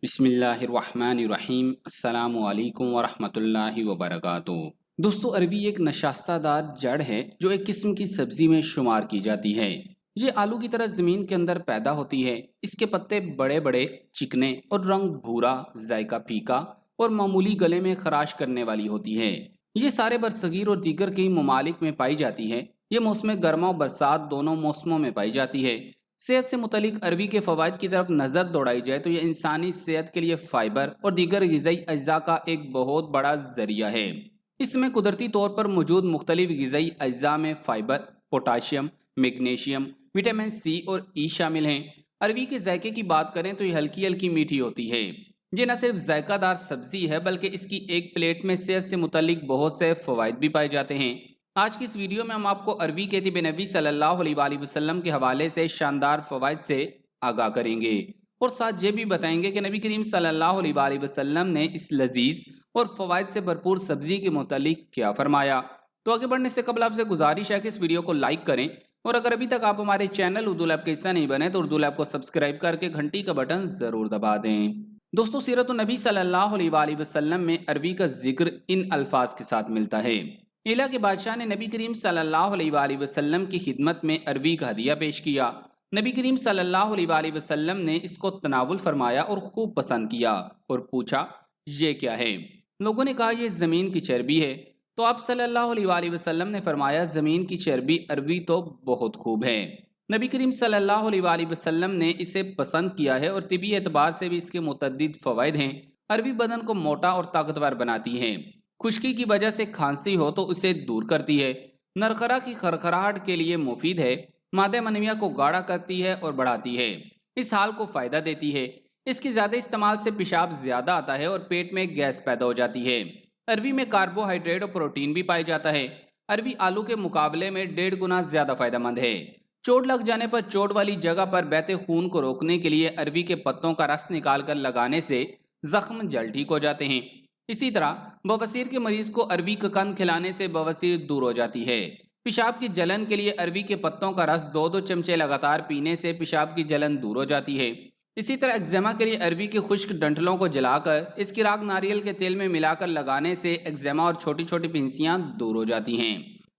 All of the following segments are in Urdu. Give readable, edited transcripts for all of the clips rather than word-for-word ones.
بسم اللہ الرحمن الرحیم۔ السلام علیکم ورحمۃ اللہ وبرکاتہ۔ دوستو، عربی ایک نشاستہ دار جڑ ہے جو ایک قسم کی سبزی میں شمار کی جاتی ہے۔ یہ آلو کی طرح زمین کے اندر پیدا ہوتی ہے۔ اس کے پتے بڑے بڑے، چکنے اور رنگ بھورا، ذائقہ پھیکا اور معمولی گلے میں خراش کرنے والی ہوتی ہے۔ یہ سارے برصغیر اور دیگر کئی ممالک میں پائی جاتی ہے۔ یہ موسم گرما اور برسات دونوں موسموں میں پائی جاتی ہے۔ صحت سے متعلق عربی کے فوائد کی طرف نظر دوڑائی جائے تو یہ انسانی صحت کے لیے فائبر اور دیگر غذائی اجزاء کا ایک بہت بڑا ذریعہ ہے۔ اس میں قدرتی طور پر موجود مختلف غذائی اجزاء میں fibre, potassium, magnesium, vitamin C اور ای شامل ہیں۔ عربی کے ذائقے کی بات کریں تو یہ ہلکی ہلکی میٹھی ہوتی ہے۔ یہ نہ صرف ذائقہ دار سبزی ہے بلکہ اس کی ایک پلیٹ میں صحت سے متعلق بہت سے فوائد بھی پائے جاتے ہیں۔ آج کی اس ویڈیو میں ہم آپ کو عربی کے طب نبی صلی اللہ علیہ وآلہ وسلم کے حوالے سے شاندار فوائد سے آگاہ کریں گے، اور ساتھ یہ بھی بتائیں گے کہ نبی کریم صلی اللہ علیہ وآلہ وسلم نے اس لذیذ اور فوائد سے بھرپور سبزی کے متعلق کیا فرمایا۔ تو آگے بڑھنے سے قبل آپ سے گزارش ہے کہ اس ویڈیو کو لائک کریں، اور اگر ابھی تک آپ ہمارے چینل اردو لیب کا حصہ نہیں بنے تو اردو لیب کو سبسکرائب کر کے گھنٹی کا بٹن ضرور دبا دیں۔ دوستو، سیرت النبی صلی اللہ علیہ وآلہ وسلم میں عربی کا ذکر ان الفاظ کے ساتھ ملتا ہے۔ ایلا کے بادشاہ نے نبی کریم صلی اللہ علیہ وآلہ وسلم کی خدمت میں عربی کا ہدیہ پیش کیا۔ نبی کریم صلی اللہ علیہ وآلہ وسلم نے اس کو تناول فرمایا اور خوب پسند کیا اور پوچھا، یہ کیا ہے؟ لوگوں نے کہا، یہ زمین کی چربی ہے۔ تو آپ صلی اللہ علیہ وآلہ وسلم نے فرمایا، زمین کی چربی عربی تو بہت خوب ہے۔ نبی کریم صلی اللہ علیہ وآلہ وسلم نے اسے پسند کیا ہے، اور طبی اعتبار سے بھی اس کے متعدد فوائد ہیں۔ عربی بدن کو موٹا اور طاقتور بناتی ہے۔ خشکی کی وجہ سے کھانسی ہو تو اسے دور کرتی ہے۔ نرخرا کی خرخراہٹ کے لیے مفید ہے۔ مادہ منویہ کو گاڑھا کرتی ہے اور بڑھاتی ہے۔ اس حال کو فائدہ دیتی ہے۔ اس کے زیادہ استعمال سے پیشاب زیادہ آتا ہے اور پیٹ میں گیس پیدا ہو جاتی ہے۔ عربی میں کاربوہائیڈریٹ اور پروٹین بھی پایا جاتا ہے۔ عربی آلو کے مقابلے میں 1.5 گنا زیادہ فائدہ مند ہے۔ چوٹ لگ جانے پر چوٹ والی جگہ پر بہتے خون کو روکنے کے لیے عربی کے پتوں کا رس نکال کر لگانے سے زخم جلد ٹھیک ہو جاتے ہیں۔ اسی طرح بواسیر کے مریض کو عربی کا قند کھلانے سے بواسیر دور ہو جاتی ہے۔ پیشاب کی جلن کے لیے عربی کے پتوں کا رس 2 چمچے لگاتار پینے سے پیشاب کی جلن دور ہو جاتی ہے۔ اسی طرح ایگزیما کے لیے عربی کے خشک ڈنٹلوں کو جلا کر اس کی راکھ ناریل کے تیل میں ملا کر لگانے سے ایگزیما اور چھوٹی چھوٹی پھنسیاں دور ہو جاتی ہیں۔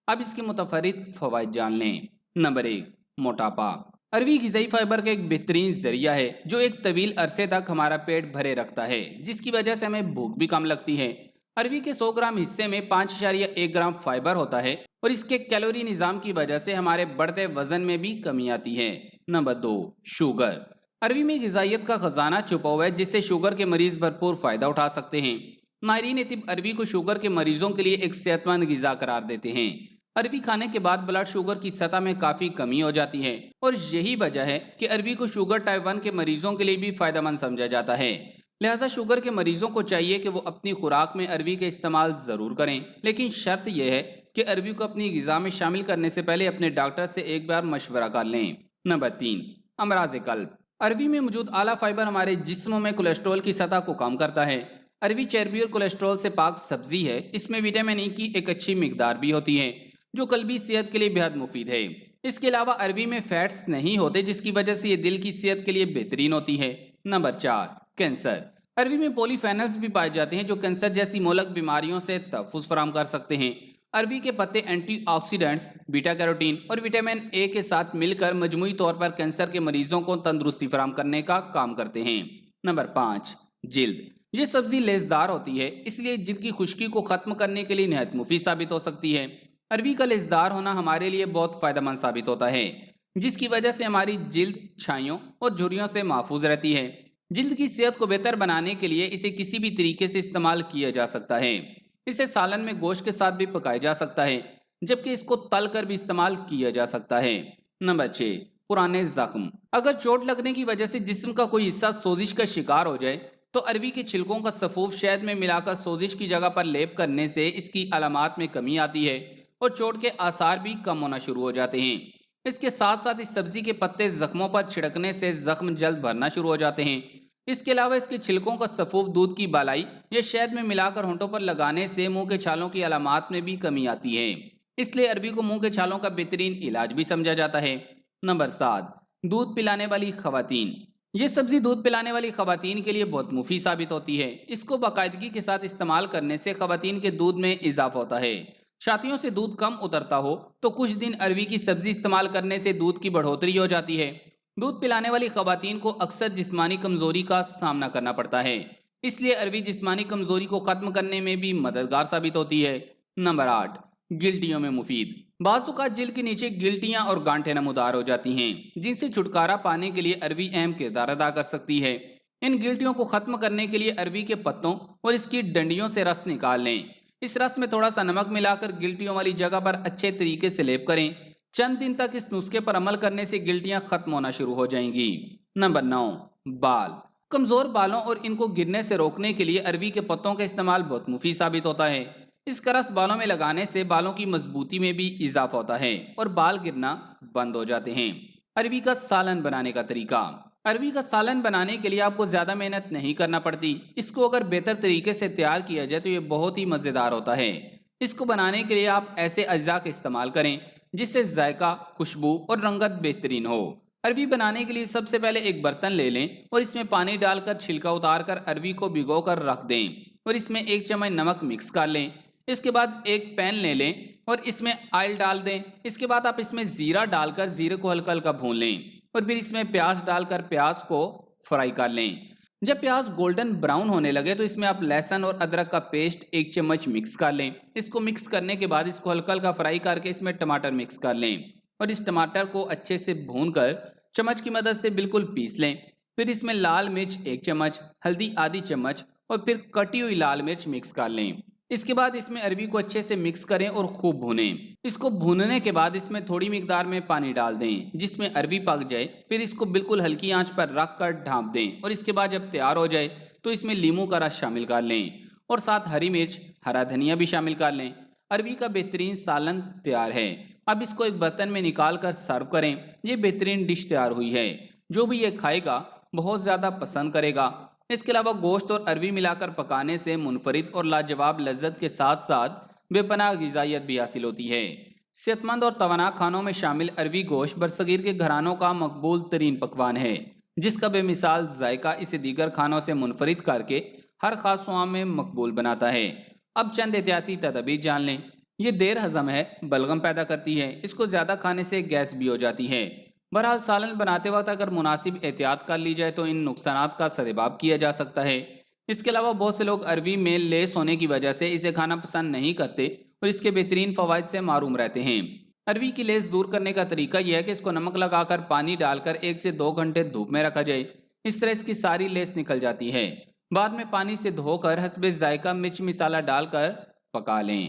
اب اس کے متفرد فوائد جان لیں۔ نمبر 1، موٹاپا۔ عربی غذائی فائبر کا ایک بہترین ذریعہ ہے جو ایک طویل عرصے تک ہمارا پیٹ بھرے رکھتا ہے، جس کی وجہ سے ہمیں بھوک بھی کم لگتی ہے۔ عربی کے 100 گرام حصے میں 5.1 گرام فائبر ہوتا ہے، اور اس کے کیلوری نظام کی وجہ سے ہمارے بڑھتے وزن میں بھی کمی آتی ہے۔ Number 2، sugar. عربی میں غذائیت کا خزانہ چھپا ہوا ہے جس سے شوگر کے مریض بھرپور فائدہ اٹھا سکتے ہیں۔ ماہرین طب عربی کو شوگر کے مریضوں کے لیے ایک صحت مند غذا قرار دیتے ہیں۔ عربی کھانے کے بعد بلڈ شوگر کی سطح میں کافی کمی ہو جاتی ہے، اور یہی وجہ ہے کہ عربی کو شوگر ٹائپ 1 کے مریضوں کے لیے بھی فائدہ مند سمجھا جاتا ہے۔ لہٰذا شوگر کے مریضوں کو چاہیے کہ وہ اپنی خوراک میں عربی کا استعمال ضرور کریں، لیکن شرط یہ ہے کہ عربی کو اپنی غذا میں شامل کرنے سے پہلے اپنے ڈاکٹر سے ایک بار مشورہ کر لیں۔ نمبر 3، امراض قلب۔ عربی میں موجود اعلیٰ فائبر ہمارے جسم میں کولیسٹرول کی سطح کو کم کرتا ہے۔ عربی چربی اور کولیسٹرول سے پاک سبزی ہے۔ اس میں وٹامن ای کی ایک اچھی مقدار بھی ہوتی ہے جو قلبی صحت کے لیے بہت مفید ہے۔ اس کے علاوہ عربی میں فیٹس نہیں ہوتے جس کی وجہ سے یہ دل کی صحت کے لیے بہترین ہوتی ہے۔ Number 4، cancer. عربی میں پولی فینلز بھی پائے جاتے ہیں جو کینسر جیسی مہلک بیماریوں سے تحفظ فراہم کر سکتے ہیں۔ عربی کے پتے اینٹی آکسیڈنٹس، بیٹا کیروٹین اور وٹامن اے کے ساتھ مل کر مجموعی طور پر کینسر کے مریضوں کو تندرستی فراہم کرنے کا کام کرتے ہیں۔ نمبر 5، جلد۔ یہ سبزی لیسدار ہوتی ہے، اس لیے جلد کی خشکی کو ختم کرنے کے لیے نہایت مفید ثابت ہو سکتی ہے۔ عربی کا لیسدار ہونا ہمارے لیے بہت فائدہ مند ثابت ہوتا ہے، جس کی وجہ سے ہماری جلد چھائیوں اور جھریوں سے محفوظ رہتی ہے۔ جلد کی صحت کو بہتر بنانے کے لیے اسے کسی بھی طریقے سے استعمال کیا جا سکتا ہے۔ اسے سالن میں گوشت کے ساتھ بھی پکایا جا سکتا ہے، جبکہ اس کو تل کر بھی استعمال کیا جا سکتا ہے۔ نمبر 6، پرانے زخم۔ اگر چوٹ لگنے کی وجہ سے جسم کا کوئی حصہ سوزش کا شکار ہو جائے تو عربی کے چھلکوں کا سفوف شہد میں ملا کر سوزش کی جگہ پر لیپ کرنے سے اس کی علامات میں کمی آتی ہے اور چوٹ کے آثار بھی کم ہونا شروع ہو جاتے ہیں۔ اس کے ساتھ ساتھ اس سبزی کے پتے زخموں پر چھڑکنے سے زخم جلد بھرنا شروع ہو جاتے ہیں۔ اس کے علاوہ اس کے چھلکوں کا سفوف دودھ کی بالائی یا شہد میں ملا کر ہونٹوں پر لگانے سے منہ کے چھالوں کی علامات میں بھی کمی آتی ہے۔ اس لیے عربی کو منہ کے چھالوں کا بہترین علاج بھی سمجھا جاتا ہے۔ نمبر 7، دودھ پلانے والی خواتین۔ یہ سبزی دودھ پلانے والی خواتین کے لیے بہت مفید ثابت ہوتی ہے۔ اس کو باقاعدگی کے ساتھ استعمال کرنے سے خواتین کے دودھ میں اضافہ ہوتا ہے۔ چھاتیوں سے دودھ کم اترتا ہو تو کچھ دن اروی کی سبزی استعمال کرنے سے دودھ کی بڑھوتری ہو جاتی ہے۔ دودھ پلانے والی خواتین کو اکثر جسمانی کمزوری کا سامنا کرنا پڑتا ہے، اس لیے اروی جسمانی کمزوری کو ختم کرنے میں بھی مددگار ثابت ہوتی ہے۔ نمبر 8، گلٹیوں میں مفید۔ بعض اوقات جلد کے نیچے گلٹیاں اور گانٹھیں نمودار ہو جاتی ہیں، جن سے چھٹکارا پانے کے لیے اروی اہم کردار ادا کر سکتی ہے۔ ان گلٹیوں کو ختم کرنے کے لیے اروی کے پتوں اور اس کی ڈنڈیوں سے رس نکال لیں۔ اس رس میں تھوڑا سا نمک ملا کر گلٹیوں والی جگہ پر اچھے طریقے سے لیپ کریں۔ چند دن تک اس نسخے پر عمل کرنے سے گلٹیاں ختم ہونا شروع ہو جائیں گی۔ نمبر 9، بال۔ کمزور بالوں اور ان کو گرنے سے روکنے کے لیے اروی کے پتوں کا استعمال بہت مفید ثابت ہوتا ہے۔ اس کا رس بالوں میں لگانے سے بالوں کی مضبوطی میں بھی اضافہ ہوتا ہے اور بال گرنا بند ہو جاتے ہیں۔ اروی کا سالن بنانے کا طریقہ۔ اروی کا سالن بنانے کے لیے آپ کو زیادہ محنت نہیں کرنا پڑتی۔ اس کو اگر بہتر طریقے سے تیار کیا جائے تو یہ بہت ہی مزیدار ہوتا ہے۔ اس کو بنانے کے لیے آپ ایسے اجزاء کا استعمال کریں جس سے ذائقہ، خوشبو اور رنگت بہترین ہو۔ اروی بنانے کے لیے سب سے پہلے ایک برتن لے لیں اور اس میں پانی ڈال کر چھلکا اتار کر اروی کو بھگو کر رکھ دیں اور اس میں 1 چمچ نمک مکس کر لیں۔ اس کے بعد ایک پین لے لیں اور اس میں آئل ڈال دیں۔ اس کے بعد آپ اس میں زیرہ ڈال کر زیرے کو ہلکا ہلکا بھون لیں اور پھر اس میں پیاز ڈال کر پیاز کو فرائی کر لیں۔ جب پیاز گولڈن براؤن ہونے لگے تو اس میں آپ لہسن اور ادرک کا پیسٹ 1 چمچ مکس کر لیں۔ اس کو مکس کرنے کے بعد اس کو ہلکا ہلکا فرائی کر کے اس میں ٹماٹر مکس کر لیں اور اس ٹماٹر کو اچھے سے بھون کر چمچ کی مدد سے بالکل پیس لیں۔ پھر اس میں لال مرچ 1 چمچ، ہلدی آدھی چمچ اور پھر کٹی ہوئی لال مرچ مکس کر لیں۔ اس کے بعد اس میں اروی کو اچھے سے مکس کریں اور خوب بھونیں۔ اس کو بھوننے کے بعد اس میں تھوڑی مقدار میں پانی ڈال دیں جس میں اروی پک جائے۔ پھر اس کو بالکل ہلکی آنچ پر رکھ کر ڈھانپ دیں اور اس کے بعد جب تیار ہو جائے تو اس میں لیموں کا رس شامل کر لیں اور ساتھ ہری مرچ، ہرا دھنیا بھی شامل کر لیں۔ اروی کا بہترین سالن تیار ہے۔ اب اس کو ایک برتن میں نکال کر سرو کریں۔ یہ بہترین ڈش تیار ہوئی ہے۔ جو بھی یہ کھائے گا بہت زیادہ پسند کرے گا۔ اس کے علاوہ گوشت اور اروی ملا کر پکانے سے منفرد اور لاجواب لذت کے ساتھ ساتھ بے پناہ غذائیت بھی حاصل ہوتی ہے۔ صحت مند اور توانا کھانوں میں شامل اروی گوشت برصغیر کے گھرانوں کا مقبول ترین پکوان ہے، جس کا بے مثال ذائقہ اسے دیگر کھانوں سے منفرد کر کے ہر خاص صوام میں مقبول بناتا ہے۔ اب چند احتیاطی تدابیر جان لیں۔ یہ دیر ہضم ہے، بلغم پیدا کرتی ہے، اس کو زیادہ کھانے سے گیس بھی ہو جاتی ہے۔ بہرحال سالن بناتے وقت اگر مناسب احتیاط کر لی جائے تو ان نقصانات کا سدباب کیا جا سکتا ہے۔ اس کے علاوہ بہت سے لوگ اروی میں لیس ہونے کی وجہ سے اسے کھانا پسند نہیں کرتے اور اس کے بہترین فوائد سے محروم رہتے ہیں۔ اروی کی لیس دور کرنے کا طریقہ یہ ہے کہ اس کو نمک لگا کر پانی ڈال کر 1 سے 2 گھنٹے دھوپ میں رکھا جائے۔ اس طرح اس کی ساری لیس نکل جاتی ہے۔ بعد میں پانی سے دھو کر حسب ذائقہ مرچ مسالہ ڈال کر پکا لیں۔